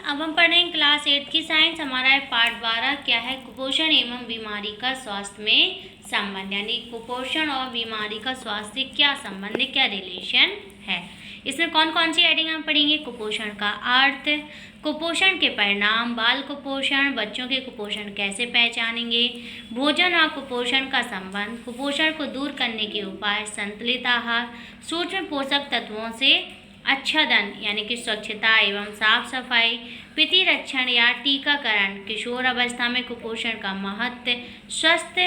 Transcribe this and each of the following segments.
अब हम पढ़ रहे हैं क्लास 8 की साइंस। हमारा है पार्ट 12। क्या है? कुपोषण एवं बीमारी का स्वास्थ्य में संबंध, यानी कुपोषण और बीमारी का स्वास्थ्य से क्या संबंध है, क्या रिलेशन है। इसमें कौन कौन सी हेडिंग हम पढ़ेंगे? कुपोषण का अर्थ, कुपोषण के परिणाम, बाल कुपोषण, बच्चों के कुपोषण कैसे पहचानेंगे, भोजन और कुपोषण का संबंध, कुपोषण को दूर करने के उपाय, संतुलित आहार, सूक्ष्म पोषक तत्वों से आच्छादन यानी कि स्वच्छता एवं साफ सफाई, प्रतिरक्षण या टीकाकरण, किशोर अवस्था में कुपोषण का महत्व, स्वस्थ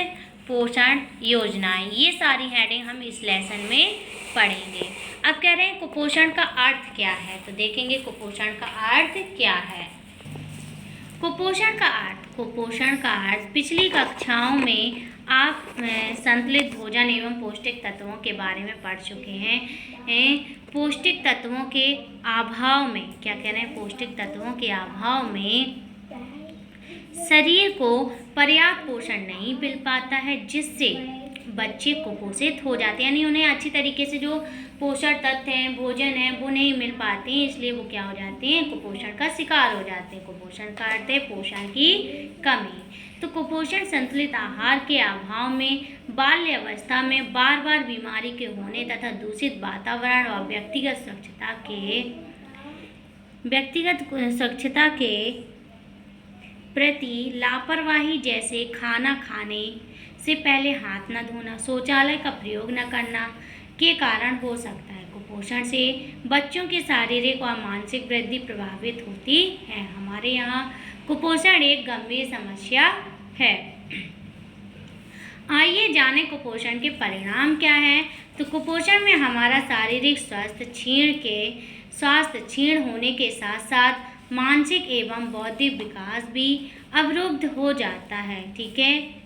पोषण योजनाएं, ये सारी हेडिंग हम इस लेसन में पढ़ेंगे। अब कह रहे हैं कुपोषण का अर्थ क्या है, तो देखेंगे कुपोषण का अर्थ क्या है। कुपोषण का अर्थ पिछली कक्षाओं में आप संतुलित भोजन एवं पौष्टिक तत्वों के बारे में पढ़ चुके हैं। पौष्टिक तत्वों के अभाव में क्या कह रहे हैं? पौष्टिक तत्वों के अभाव में शरीर को पर्याप्त पोषण नहीं मिल पाता है, जिससे बच्चे कुपोषित हो जाते हैं, यानी उन्हें अच्छी तरीके से जो पोषण तत्व हैं, भोजन है, वो नहीं मिल पाते हैं, इसलिए वो क्या हो जाते हैं? कुपोषण का शिकार हो जाते हैं। कुपोषण का अर्थ है पोषण की कमी। तो कुपोषण संतुलित आहार के अभाव में बाल्य अवस्था में बार बार बीमारी के होने तथा दूषित वातावरण और व्यक्तिगत स्वच्छता के प्रति लापरवाही, जैसे खाना खाने से पहले हाथ न धोना, शौचालय का प्रयोग न करना के कारण हो सकता है। कुपोषण से बच्चों की शारीरिक और मानसिक वृद्धि प्रभावित होती है। हमारे यहाँ कुपोषण एक गंभीर समस्या है। आइए जानें कुपोषण के परिणाम क्या है। तो कुपोषण में हमारा शारीरिक स्वास्थ्य क्षीण होने के साथ साथ मानसिक एवं बौद्धिक विकास भी अवरुद्ध हो जाता है, ठीक है,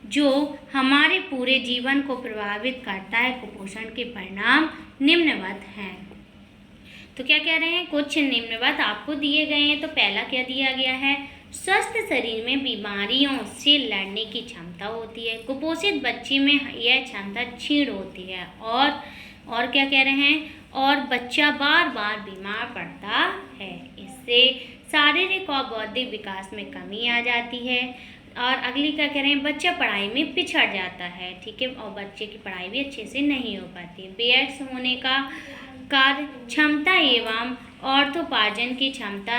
जो हमारे पूरे जीवन को प्रभावित करता है। कुपोषण के परिणाम निम्नवत हैं। तो क्या कह रहे हैं? कुछ निम्नवत आपको दिए गए हैं। तो पहला क्या दिया गया है? स्वस्थ शरीर में बीमारियों से लड़ने की क्षमता होती है। कुपोषित बच्चे में यह क्षमता क्षीण होती है। और क्या कह रहे हैं? और बच्चा बार बार बीमार पड़ता है। इससे शारीरिक और बौद्धिक विकास में कमी आ जाती है। और अगली क्या कह रहे हैं? बच्चा पढ़ाई में पिछड़ जाता है, ठीक है, और बच्चे की पढ़ाई भी अच्छे से नहीं हो पाती। बेयर्स होने का कार्य क्षमता एवं अर्थोपार्जन की क्षमता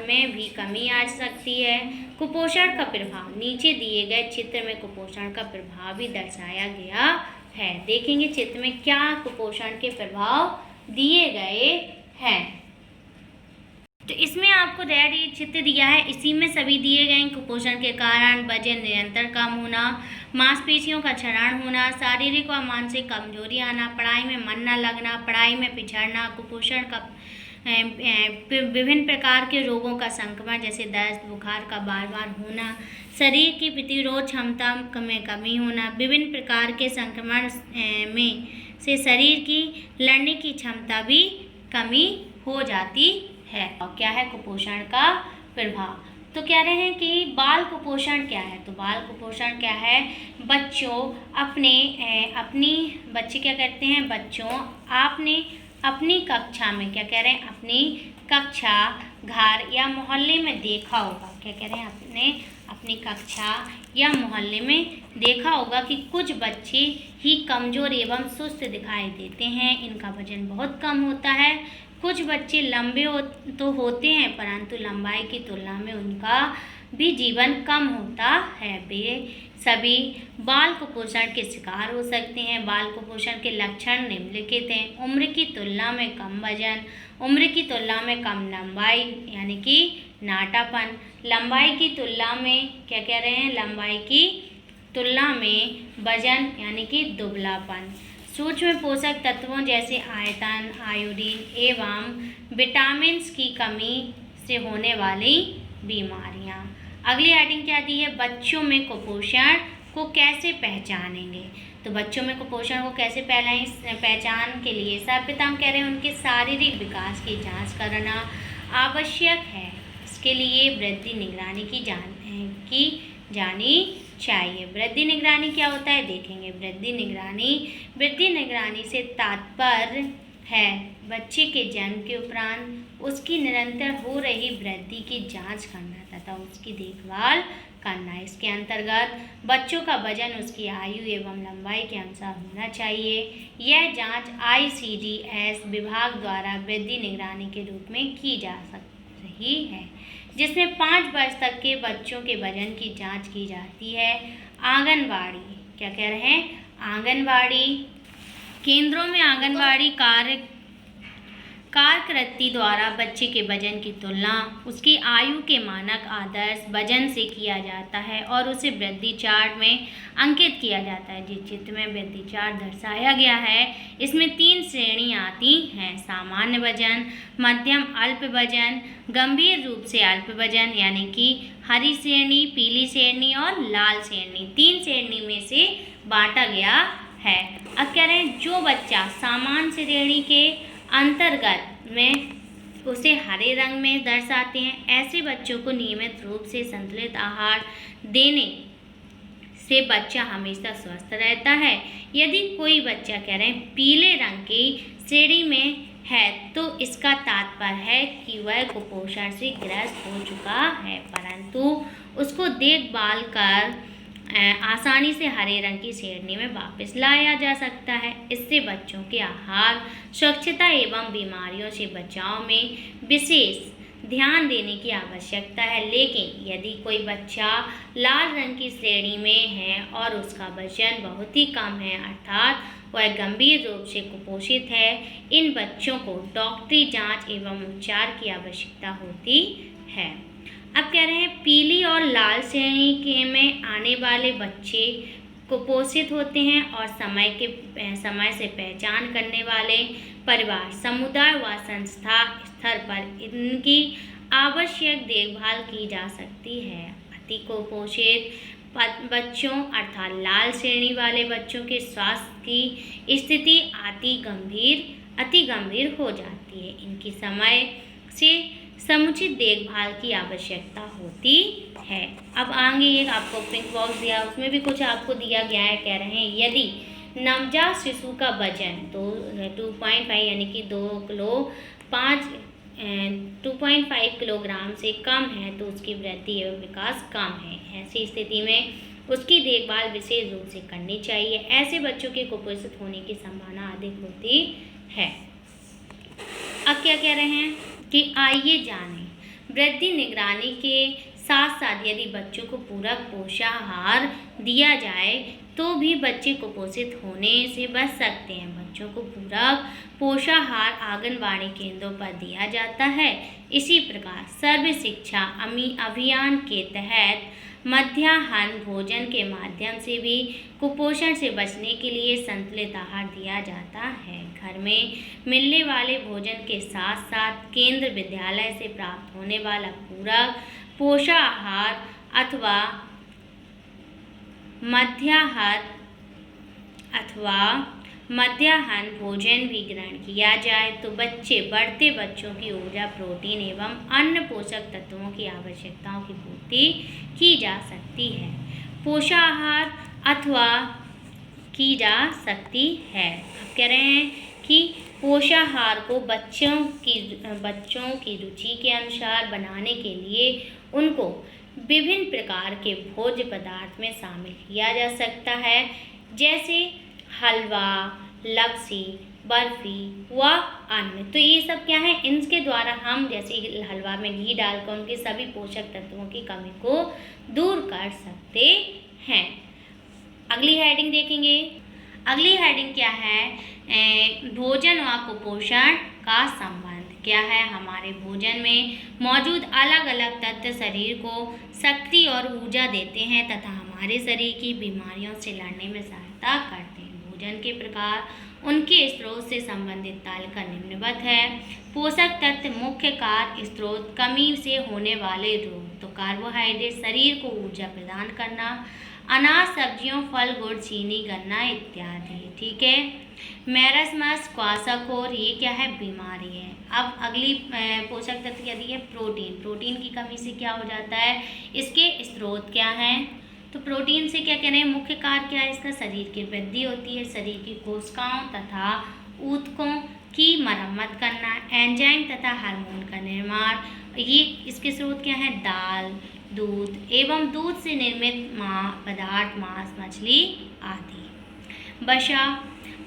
में भी कमी आ सकती है। कुपोषण का प्रभाव, नीचे दिए गए चित्र में कुपोषण का प्रभाव भी दर्शाया गया है। देखेंगे चित्र में क्या कुपोषण के प्रभाव दिए गए हैं। तो इसमें आपको रेड ये चित्र दिया है, इसी में सभी दिए गए। कुपोषण के कारण वजन निरंतर कम होना, मांसपेशियों का क्षरण होना, शारीरिक और मानसिक कमजोरी आना, पढ़ाई में मन न लगना, पढ़ाई में पिछड़ना, कुपोषण का विभिन्न प्रकार के रोगों का संक्रमण जैसे दस्त बुखार का बार बार होना, शरीर की प्रतिरोध क्षमता में कमी होना, विभिन्न प्रकार के संक्रमण में से शरीर की लड़ने की क्षमता भी कमी हो जाती है। और क्या है कुपोषण का प्रभाव? तो कह रहे हैं कि बाल कुपोषण क्या है। तो बाल कुपोषण क्या है? बच्चे क्या करते हैं? बच्चों आपने अपनी कक्षा में क्या कह रहे हैं? अपनी कक्षा, घर या मोहल्ले में देखा होगा। क्या कह रहे हैं? आपने अपनी कक्षा या मोहल्ले में देखा होगा कि कुछ बच्चे ही कमज़ोर एवं सुस्त दिखाई देते हैं, इनका वजन बहुत कम होता है। कुछ बच्चे लंबे तो होते हैं, परंतु लंबाई की तुलना में उनका भी जीवन कम होता है। वे सभी बाल कुपोषण के शिकार हो सकते हैं। बाल कुपोषण के लक्षण निम्नलिखित हैं: उम्र की तुलना में कम वजन, उम्र की तुलना में कम लंबाई यानी कि नाटापन, लंबाई की तुलना में क्या कह रहे हैं? लंबाई की तुलना में वजन यानी कि दुबलापन, सूक्ष्म पोषक तत्वों जैसे आयरन, आयोडीन एवं विटामिन की कमी से होने वाली बीमारियां। अगली हेडिंग क्या दी है? बच्चों में कुपोषण को कैसे पहचानेंगे। तो बच्चों में कुपोषण को कैसे पहचान के लिए सर्वप्रथम कह रहे हैं उनके शारीरिक विकास की जांच करना आवश्यक है। इसके लिए वृद्धि निगरानी की जानी चाहिए। वृद्धि निगरानी क्या होता है देखेंगे। वृद्धि निगरानी से तात्पर्य है बच्चे के जन्म के उपरांत उसकी निरंतर हो रही वृद्धि की जांच करना तथा उसकी देखभाल करना। इसके अंतर्गत बच्चों का वजन उसकी आयु एवं लंबाई के अनुसार होना चाहिए। यह जांच ICDS विभाग द्वारा वृद्धि निगरानी के रूप में की जा रही है, जिसमें 5 वर्ष तक के बच्चों के वजन की जांच की जाती है। आंगनबाड़ी, क्या कह रहे हैं? आंगनबाड़ी केंद्रों में आंगनबाड़ी कार्यकर्ती द्वारा बच्चे के वजन की तुलना उसकी आयु के मानक आदर्श वजन से किया जाता है और उसे वृद्धि चार्ट में अंकित किया जाता है। जिस चित्र में वृद्धि चार्ट दर्शाया गया है, इसमें 3 श्रेणी आती हैं: सामान्य वजन, मध्यम अल्प वजन, गंभीर रूप से अल्प वजन, यानी कि हरी श्रेणी, पीली श्रेणी और लाल श्रेणी। 3 श्रेणी में से बांटा गया है। अब कह रहे हैं जो बच्चा सामान्य श्रेणी के अंतर्गत में उसे हरे रंग में दर्शाते हैं, ऐसे बच्चों को नियमित रूप से संतुलित आहार देने से बच्चा हमेशा स्वस्थ रहता है। यदि कोई बच्चा कह रहे हैं पीले रंग की श्रेणी में है तो इसका तात्पर्य है कि वह कुपोषण से ग्रस्त हो चुका है, परंतु उसको देखभाल कर आसानी से हरे रंग की श्रेणी में वापस लाया जा सकता है। इससे बच्चों के आहार, स्वच्छता एवं बीमारियों से बचाव में विशेष ध्यान देने की आवश्यकता है। लेकिन यदि कोई बच्चा लाल रंग की श्रेणी में है और उसका वजन बहुत ही कम है, अर्थात वह गंभीर रूप से कुपोषित है, इन बच्चों को डॉक्टरी जांच एवं उपचार की आवश्यकता होती है। अब कह रहे हैं पीली और लाल श्रेणी के में आने वाले बच्चे कुपोषित होते हैं और समय से पहचान करने वाले परिवार, समुदाय व संस्था स्तर पर इनकी आवश्यक देखभाल की जा सकती है। अति कुपोषित बच्चों अर्थात लाल श्रेणी वाले बच्चों के स्वास्थ्य की स्थिति अति गंभीर हो जाती है। इनकी समय से समुचित देखभाल की आवश्यकता होती है। अब आगे एक आपको पिंक बॉक्स दिया, उसमें भी कुछ आपको दिया गया है। कह रहे हैं यदि नवजात शिशु का वजन 2.5 यानी कि 2.5 किलोग्राम से कम है तो उसकी वृद्धि एवं विकास कम है। ऐसी स्थिति में उसकी देखभाल विशेष रूप से करनी चाहिए। ऐसे बच्चों के कुपोषित होने की संभावना अधिक होती है। अब क्या कह रहे हैं कि आइए जानें, वृद्धि निगरानी के साथ साथ यदि बच्चों को पूरक पोषाहार दिया जाए तो भी बच्चे कुपोषित होने से बच सकते हैं। बच्चों को पूरक पोषाहार आंगनबाड़ी केंद्रों पर दिया जाता है। इसी प्रकार सर्व शिक्षा अभियान के तहत मध्याह्न भोजन के माध्यम से भी कुपोषण से बचने के लिए संतुलित आहार दिया जाता है। घर में मिलने वाले भोजन के साथ साथ केंद्र विद्यालय से प्राप्त होने वाला पूरक पोषाहार अथवा मध्याह्न भोजन भी ग्रहण किया जाए तो बढ़ते बच्चों की ऊर्जा, प्रोटीन एवं अन्य पोषक तत्वों की आवश्यकताओं की पूर्ति की जा सकती है। पोषाहार अथवा की जा सकती है। अब कह रहे हैं कि पोषाहार को बच्चों की रुचि के अनुसार बनाने के लिए उनको विभिन्न प्रकार के भोज्य पदार्थ में शामिल किया जा सकता है, जैसे हलवा, लपसी, बर्फी व अन्य। तो ये सब क्या है, इनके द्वारा हम जैसे हलवा में घी डालकर उनके सभी पोषक तत्वों की कमी को दूर कर सकते हैं। अगली हेडिंग देखेंगे। अगली हेडिंग क्या है, भोजन व कुपोषण का संबंध। क्या है, हमारे भोजन में मौजूद अलग अलग तत्व शरीर को शक्ति और ऊर्जा देते हैं तथा हमारे शरीर की बीमारियों से लड़ने में सहायता करते हैं। भोजन के प्रकार, उनके स्रोत से संबंधित तालिका निम्नवत है। पोषक तत्व मुख्य कार्य स्रोत, कमी से होने वाले रोग। तो कार्बोहाइड्रेट शरीर को ऊर्जा प्रदान करना, अनाज, सब्जियों, फल, गुड़, चीनी, गन्ना इत्यादि। ठीक है। मैरस्मस, क्वासाकोर, ये क्या है, बीमारी है। अब अगली पोषक तत्व क्या दी है, प्रोटीन। प्रोटीन की कमी से क्या हो जाता है, इसके स्रोत क्या हैं। तो प्रोटीन से क्या कह रहे हैं, मुख्य कार्य क्या है इसका, शरीर की वृद्धि होती है, शरीर की कोशिकाओं तथा ऊतकों की मरम्मत करना, एंजाइम तथा हार्मोन का निर्माण, ये इसके स्रोत क्या हैं? दाल, दूध एवं दूध से निर्मित पदार्थ, मांस, मछली आदि।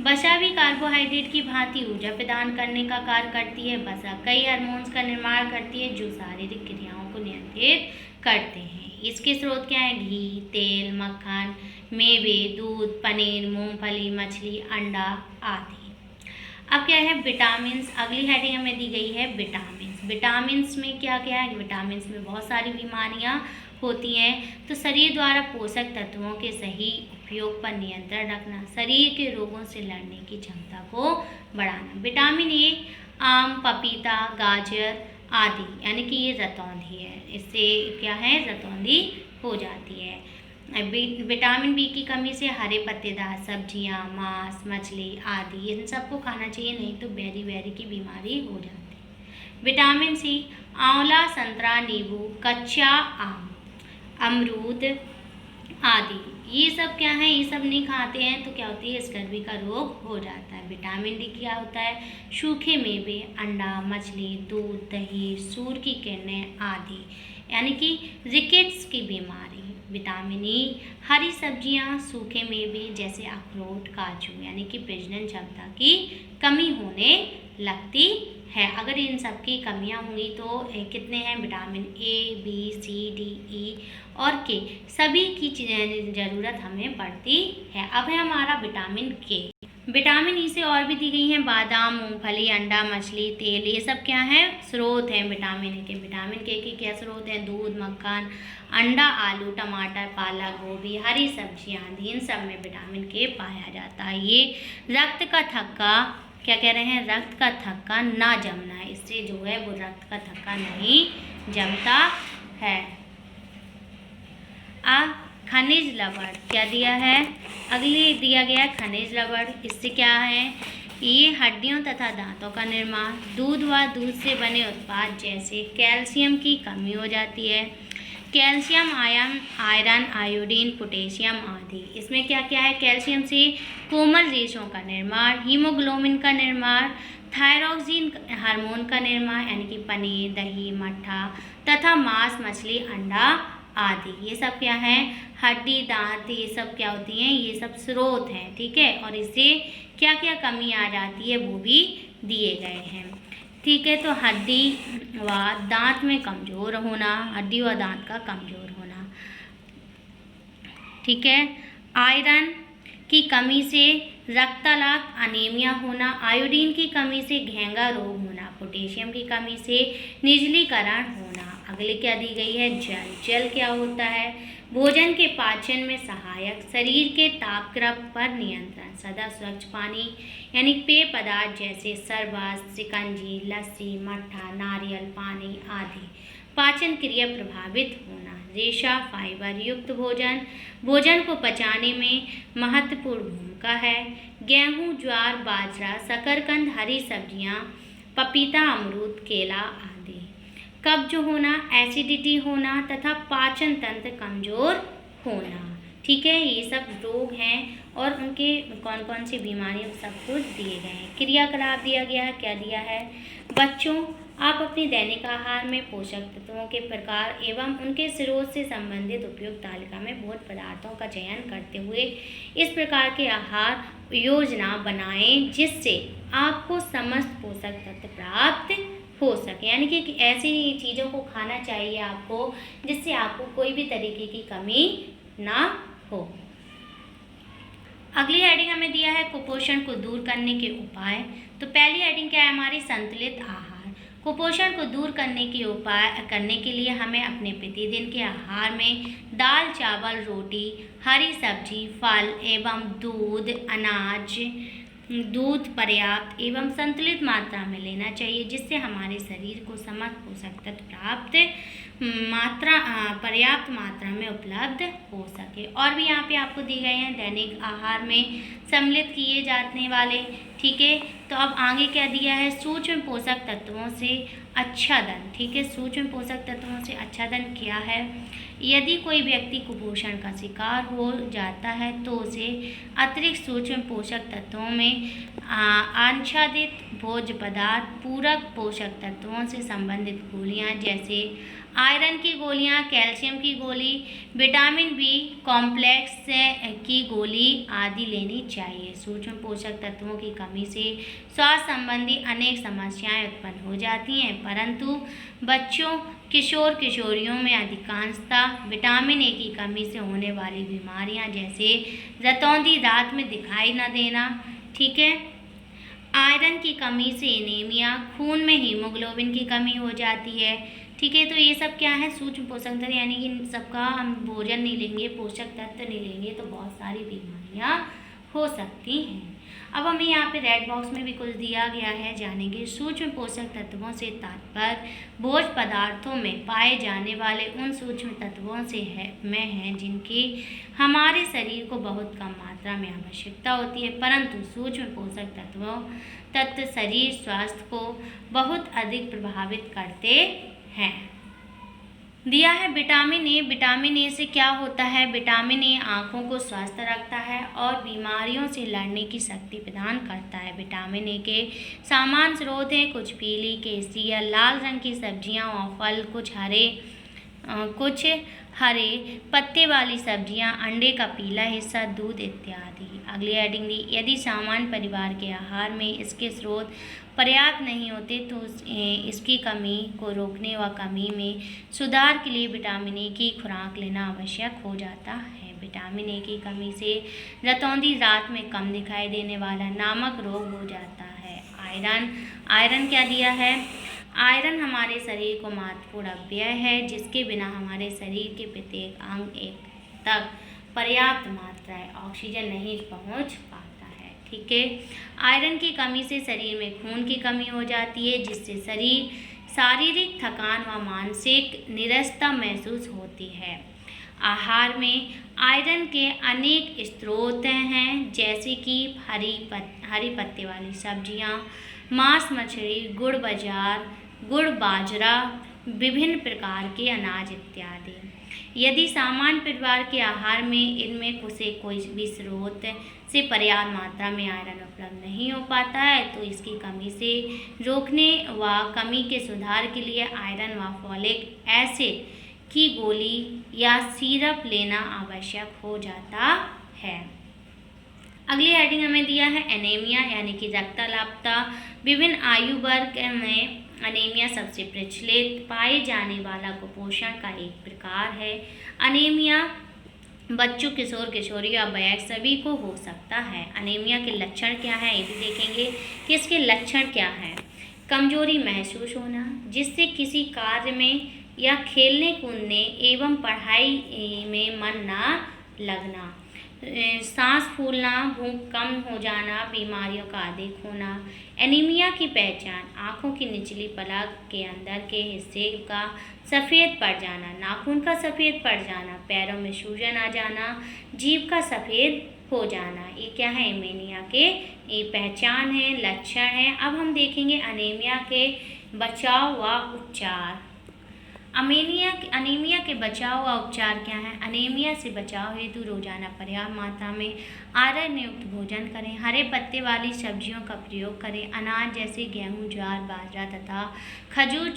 वसा भी कार्बोहाइड्रेट की भांति ऊर्जा प्रदान करने का कार्य करती है। वसा कई हार्मोन्स का निर्माण करती है जो शारीरिक क्रियाओं को नियंत्रित करते हैं। इसके स्रोत क्या हैं? घी, तेल, मक्खन, मेवे, दूध, पनीर, मूंगफली, मछली, अंडा आदि। अब क्या है? विटामिन्स। अगली हेडिंग हमें दी गई है विटामिन्स। विटामिन्स में क्या क्या है? विटामिन्स में बहुत सारी बीमारियां होती हैं, तो शरीर द्वारा पोषक तत्वों के सही उपयोग पर नियंत्रण रखना, शरीर के रोगों से लड़ने की क्षमता को बढ़ाना। विटामिन ए आम, पपीता, गाजर आदि, यानी कि ये रतौंधी है, इससे क्या है? रतौंधी हो जाती है। विटामिन बी की कमी से हरे पत्तेदार सब्जियां, मांस, मछली आदि इन सबको खाना चाहिए, नहीं तो बेरी की बीमारी हो जाती है। विटामिन सी आंवला, संतरा, नींबू, कच्चा आम, अमरूद आदि, ये सब क्या है? ये सब नहीं खाते हैं तो क्या होती है? स्कर्वी का रोग हो जाता है। विटामिन डी क्या होता है? सूखे मेवे, अंडा, मछली, दूध, दही, सूर्य की किरणें आदि, यानी कि रिकेट्स की बीमारी। विटामिन ई हरी सब्जियां, सूखे मेवे जैसे अखरोट, काजू, यानी कि प्रजनन क्षमता की कमी होने लगती है। अगर इन सब की कमियां हुई तो कितने हैं? Vitamin A, B, C, D, E और के, सभी की ज़रूरत हमें पड़ती है। अब है हमारा विटामिन के। विटामिन ई से और भी दी गई हैं बादाम, मूंगफली, अंडा, मछली, तेल, ये सब क्या है? स्रोत हैं विटामिन के। विटामिन के क्या स्रोत हैं? दूध, मक्खन, अंडा, आलू, टमाटर, पालक, गोभी, हरी सब्जियां आदि, इन सब में विटामिन के पाया जाता है। ये रक्त का थक्का, क्या कह रहे हैं? रक्त का थक्का ना जमना, इससे जो है वो रक्त का थक्का नहीं जमता है। खनिज लवण क्या दिया है? अगली दिया गया है खनिज लवण। इससे क्या है? ये हड्डियों तथा दांतों का निर्माण, दूध व दूध से बने उत्पाद जैसे कैल्शियम की कमी हो जाती है। कैल्शियम आयरन, आयोडीन, पोटेशियम आदि, इसमें क्या क्या है? कैल्शियम से कोमल रेशों का निर्माण, हीमोग्लोबिन का निर्माण, थायरॉक्सिन हार्मोन का निर्माण, यानी कि पनीर, दही, मट्ठा तथा मांस, मछली, अंडा आदि, ये सब क्या है? हड्डी, दांत, ये सब क्या होती हैं? ये सब स्रोत हैं, ठीक है। और इससे क्या क्या कमी आ जाती है वो भी दिए गए हैं, ठीक है। तो हड्डी व दांत में कमज़ोर होना, हड्डी व दांत का कमज़ोर होना, ठीक है। आयरन की कमी से रक्तलाप, अनीमिया होना, आयोडीन की कमी से घेंगा रोग होना, पोटेशियम की कमी से निर्जलीकरण होना। अगले क्या दी गई है? जल। जल क्या होता है? भोजन के पाचन में सहायक, शरीर के तापक्रम पर नियंत्रण, सदा स्वच्छ पानी, यानी पेय पदार्थ जैसे शरबत, शिकंजी, लस्सी, मट्ठा, नारियल पानी आदि, पाचन क्रिया प्रभावित होना। रेशा, फाइबर युक्त भोजन, भोजन को पचाने में महत्वपूर्ण भूमिका है। गेहूँ, ज्वार, बाजरा, शकरकंद, हरी सब्जियाँ, पपीता, अमरूद, केला आदि। कब्ज होना, एसिडिटी होना तथा पाचन तंत्र कमज़ोर होना, ठीक है। ये सब रोग हैं और उनके कौन कौन सी बीमारियों सब कुछ दिए गए हैं। क्रियाकलाप दिया गया है, क्या दिया है? बच्चों, आप अपनी दैनिक आहार में पोषक तत्वों के प्रकार एवं उनके स्रोत से संबंधित उपयुक्त तालिका में भोज्य पदार्थों का चयन करते हुए इस प्रकार के आहार योजना बनाएं जिससे आपको समस्त पोषक तत्व प्राप्त हो सके, यानी कि ऐसी चीज़ों को खाना चाहिए आपको जिससे आपको कोई भी तरीके की कमी ना हो। अगली हेडिंग हमें दिया है कुपोषण को दूर करने के उपाय। तो पहली हेडिंग क्या है हमारी? संतुलित आहार। कुपोषण को दूर करने के लिए हमें अपने प्रतिदिन के आहार में दाल, चावल, रोटी, हरी सब्जी, फल एवं दूध पर्याप्त एवं संतुलित मात्रा में लेना चाहिए जिससे हमारे शरीर को समस्त पोषक तत्व पर्याप्त मात्रा में उपलब्ध हो सके। और भी यहाँ पे आपको दिए गए हैं दैनिक आहार में सम्मिलित किए जाने वाले, ठीक है। तो अब आगे क्या दिया है? सूक्ष्म पोषक तत्वों से आच्छादन, ठीक है। सूक्ष्म पोषक तत्वों से आच्छादन क्या है? यदि कोई व्यक्ति कुपोषण का शिकार हो जाता है तो उसे अतिरिक्त सूक्ष्म पोषक तत्वों में आच्छादित भोज्य पदार्थ, पूरक पोषक तत्वों से संबंधित गोलियां जैसे आयरन की गोलियां, कैल्शियम की गोली, विटामिन बी कॉम्प्लेक्स की गोली आदि लेनी चाहिए। सूक्ष्म पोषक तत्वों की कमी से स्वास्थ्य संबंधी अनेक समस्याएं उत्पन्न हो जाती हैं, परंतु बच्चों, किशोर किशोरियों में अधिकांशतः विटामिन ए की कमी से होने वाली बीमारियां जैसे रतौंधी, रात में दिखाई न देना, ठीक है, आयरन की कमी से एनीमिया, खून में हीमोग्लोबिन की कमी हो जाती है, ठीक है। तो ये सब क्या है, सूक्ष्म पोषक तत्व, यानी कि इन सबका हम भोजन नहीं लेंगे, पोषक तत्व नहीं लेंगे तो बहुत सारी बीमारियां हो सकती हैं। अब हमें यहाँ पे रेड बॉक्स में भी कुछ दिया गया है, जानेंगे। सूक्ष्म पोषक तत्वों से तात्पर्य भोज्य पदार्थों में पाए जाने वाले उन सूक्ष्म तत्वों से है जिनकी हमारे शरीर को बहुत कम मात्रा में आवश्यकता होती है, परंतु सूक्ष्म पोषक तत्व शरीर स्वास्थ्य को बहुत अधिक प्रभावित करते हैं। दिया है विटामिन ए। विटामिन ए से क्या होता है? विटामिन ए आँखों को स्वस्थ रखता है और बीमारियों से लड़ने की शक्ति प्रदान करता है। विटामिन ए के सामान्य स्रोत हैं कुछ पीली, केसरी या लाल रंग की सब्जियां और फल, कुछ हरे पत्ते वाली सब्जियां, अंडे का पीला हिस्सा, दूध इत्यादि। अगली हेडिंग दी, यदि सामान्य परिवार के आहार में इसके स्रोत पर्याप्त नहीं होते तो इसकी कमी को रोकने व कमी में सुधार के लिए विटामिन ए की खुराक लेना आवश्यक हो जाता है। विटामिन ए की कमी से रतौंधी, रात में कम दिखाई देने वाला नामक रोग हो जाता है। आयरन क्या दिया है? आयरन हमारे शरीर को महत्वपूर्ण अवयव है जिसके बिना हमारे शरीर के प्रत्येक अंग तक पर्याप्त मात्रा ऑक्सीजन नहीं पहुंच पाता है, ठीक है। आयरन की कमी से शरीर में खून की कमी हो जाती है जिससे शारीरिक थकान व मानसिक निरसता महसूस होती है। आहार में आयरन के अनेक स्रोत हैं जैसे कि हरी पत्ते वाली सब्जियां, मांस, मछली, गुड़, बाजरा, विभिन्न प्रकार के अनाज इत्यादि। यदि सामान्य परिवार के आहार में इनमें से कोई भी स्रोत से पर्याप्त मात्रा में आयरन उपलब्ध नहीं हो पाता है तो इसकी कमी से रोकने व कमी के सुधार के लिए आयरन व फॉलिक एसिड की गोली या सिरप लेना आवश्यक हो जाता है। अगली हेडिंग हमें दिया है एनीमिया यानी कि रक्ताल्पता। विभिन्न आयु वर्ग में अनीमिया सबसे प्रचलित पाए जाने वाला कुपोषण का एक प्रकार है। अनीमिया बच्चों, किशोर किशोरी या वयस्क सभी को हो सकता है। अनीमिया के लक्षण क्या है ये भी देखेंगे कि इसके लक्षण क्या हैं। कमजोरी महसूस होना जिससे किसी कार्य में या खेलने कूदने एवं पढ़ाई में मन ना लगना, सांस फूलना, भूख कम हो जाना, बीमारियों का अधिक होना। एनीमिया की पहचान, आँखों की निचली पलक के अंदर के हिस्से का सफ़ेद पड़ जाना, नाखून का सफ़ेद पड़ जाना, पैरों में सूजन आ जाना, जीभ का सफ़ेद हो जाना, ये क्या है? एनीमिया के ये पहचान है, लक्षण है। अब हम देखेंगे अनीमिया के बचाव व उपचार। अनीमिया के बचाव व उपचार क्या है? अनीमिया से बचाव हेतु रोजाना पर्याप्त मात्रा में आयरन युक्त भोजन करें, हरे पत्ते वाली सब्जियों का प्रयोग करें, अनाज जैसे गेहूं, ज्वार, बाजरा तथा खजूर,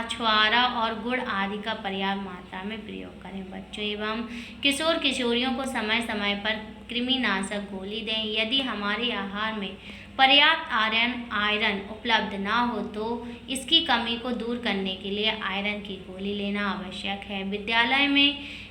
छुआरा और गुड़ आदि का पर्याप्त मात्रा में प्रयोग करें। बच्चों एवं किशोर किशोरियों को समय समय पर कृमिनाशक गोली दें। यदि हमारे आहार में पर्याप्त आयरन उपलब्ध ना हो तो इसकी कमी को दूर करने के लिए आयरन की गोली लेना आवश्यक है।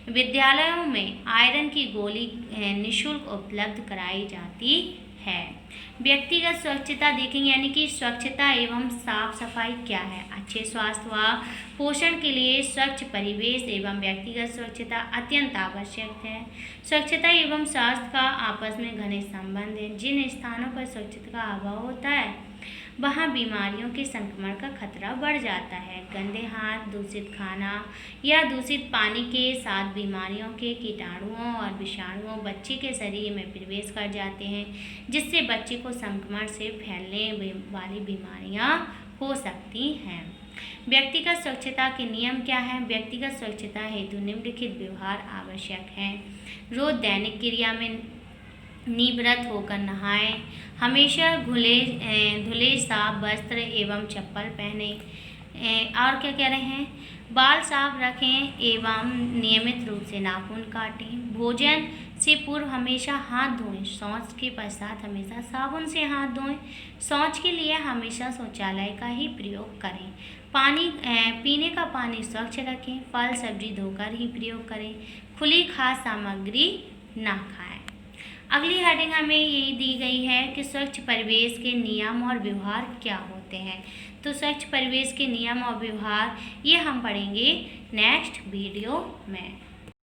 विद्यालयों में आयरन की गोली निःशुल्क उपलब्ध कराई जाती है। व्यक्तिगत स्वच्छता देखेंगे यानी कि स्वच्छता एवं साफ सफाई क्या है? अच्छे स्वास्थ्य व पोषण के लिए स्वच्छ परिवेश एवं व्यक्तिगत स्वच्छता अत्यंत आवश्यक है। स्वच्छता एवं स्वास्थ्य का आपस में घनिष्ठ संबंध है। जिन स्थानों पर स्वच्छता का अभाव होता है वहाँ बीमारियों के संक्रमण का खतरा बढ़ जाता है। गंदे हाथ, दूषित खाना या दूषित पानी के साथ बीमारियों के कीटाणुओं और विषाणुओं बच्चे के शरीर में प्रवेश कर जाते हैं जिससे बच्चे को संक्रमण से फैलने वाली बीमारियां हो सकती हैं। व्यक्तिगत स्वच्छता के नियम क्या हैं? व्यक्तिगत स्वच्छता हेतु निम्नलिखित व्यवहार आवश्यक हैं। रोज दैनिक क्रिया में निवृत्त होकर नहाएं। हमेशा धुले साफ वस्त्र एवं चप्पल पहने। और क्या कह रहे हैं, बाल साफ रखें एवं नियमित रूप से नाखून काटें। भोजन से पूर्व हमेशा हाथ धोएं। शौच के पश्चात हमेशा साबुन से हाथ धोएं। शौच के लिए हमेशा शौचालय का ही प्रयोग करें। पानी पीने का पानी स्वच्छ रखें। फल सब्जी धोकर ही प्रयोग करें। खुली खाद्य सामग्री ना खाएं। अगली हेडिंग हमें यही दी गई है कि स्वच्छ परिवेश के नियम और व्यवहार क्या होते हैं। तो स्वच्छ परिवेश के नियम और व्यवहार ये हम पढ़ेंगे नेक्स्ट वीडियो में।